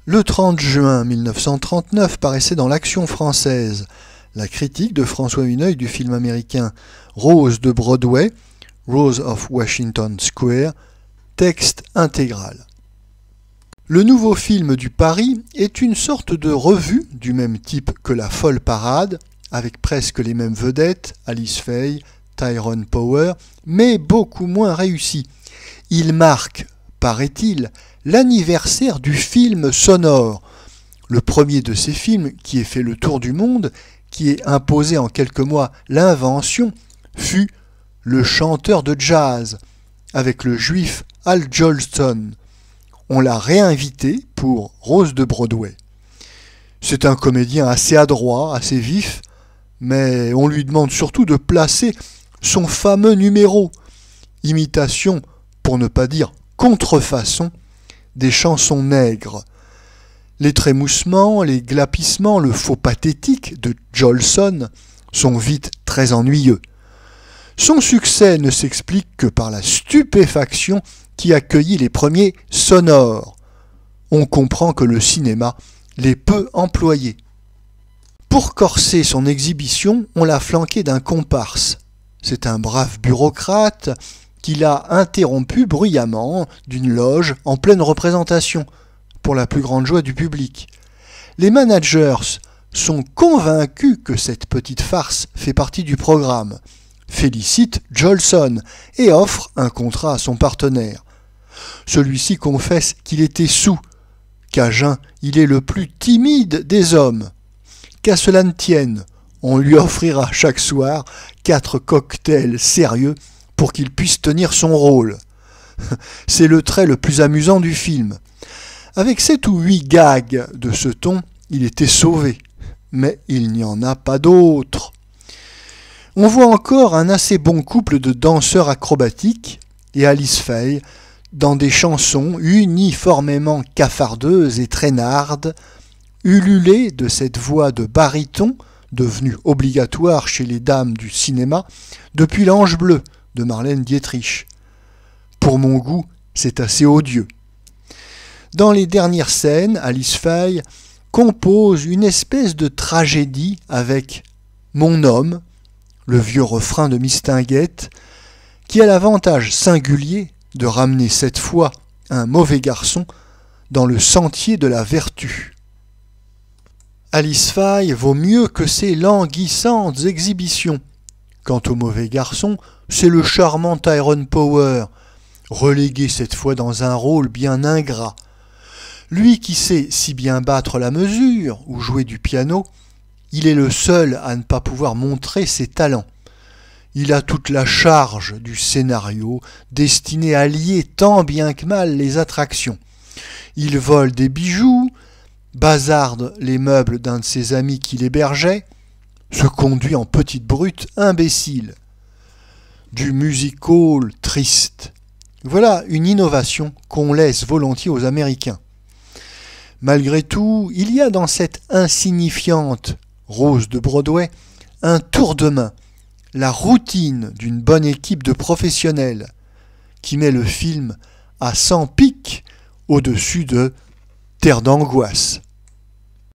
Le 30 juin 1939 paraissait dans l'Action française la critique de François Huneuil du film américain Rose de Broadway, Rose of Washington Square, texte intégral. Le nouveau film du Paris est une sorte de revue du même type que La Folle Parade, avec presque les mêmes vedettes, Alice Faye, Tyrone Power, mais beaucoup moins réussi. Il marque, paraît-il, l'anniversaire du film sonore, le premier de ces films qui ait fait le tour du monde, qui ait imposé en quelques mois l'invention, fut Le chanteur de jazz, avec le juif Al Jolson. On l'a réinvité pour Rose de Broadway. C'est un comédien assez adroit, assez vif, mais on lui demande surtout de placer son fameux numéro, imitation, pour ne pas dire contrefaçon, des chansons nègres. Les trémoussements, les glapissements, le faux pathétique de Jolson sont vite très ennuyeux. Son succès ne s'explique que par la stupéfaction qui accueillit les premiers sonores. On comprend que le cinéma les peut employer. Pour corser son exhibition, on l'a flanqué d'un comparse. C'est un brave bureaucrate qui l'a interrompu bruyamment d'une loge en pleine représentation, pour la plus grande joie du public. Les managers sont convaincus que cette petite farce fait partie du programme, félicitent Jolson et offrent un contrat à son partenaire. Celui-ci confesse qu'il était saoul, qu'à jeun il est le plus timide des hommes. Qu'à cela ne tienne, on lui offrira chaque soir 4 cocktails sérieux pour qu'il puisse tenir son rôle. C'est le trait le plus amusant du film. Avec 7 ou 8 gags de ce ton, il était sauvé, mais il n'y en a pas d'autres. On voit encore un assez bon couple de danseurs acrobatiques et Alice Faye dans des chansons uniformément cafardeuses et traînardes, ululées de cette voix de baryton devenue obligatoire chez les dames du cinéma depuis l'Ange bleu de Marlène Dietrich. Pour mon goût, c'est assez odieux. Dans les dernières scènes, Alice Faye compose une espèce de tragédie avec « Mon homme », le vieux refrain de Mistinguett, qui a l'avantage singulier de ramener cette fois un mauvais garçon dans le sentier de la vertu. Alice Faye vaut mieux que ses languissantes exhibitions. Quant au mauvais garçon, c'est le charmant Tyrone Power, relégué cette fois dans un rôle bien ingrat. Lui qui sait si bien battre la mesure ou jouer du piano, il est le seul à ne pas pouvoir montrer ses talents. Il a toute la charge du scénario destiné à lier tant bien que mal les attractions. Il vole des bijoux, bazarde les meubles d'un de ses amis qui l'hébergeait, se conduit en petite brute imbécile. Du music-hall triste. Voilà une innovation qu'on laisse volontiers aux Américains. Malgré tout, il y a dans cette insignifiante Rose de Broadway un tour de main, la routine d'une bonne équipe de professionnels qui met le film à 100 pics au-dessus de Terre d'angoisse.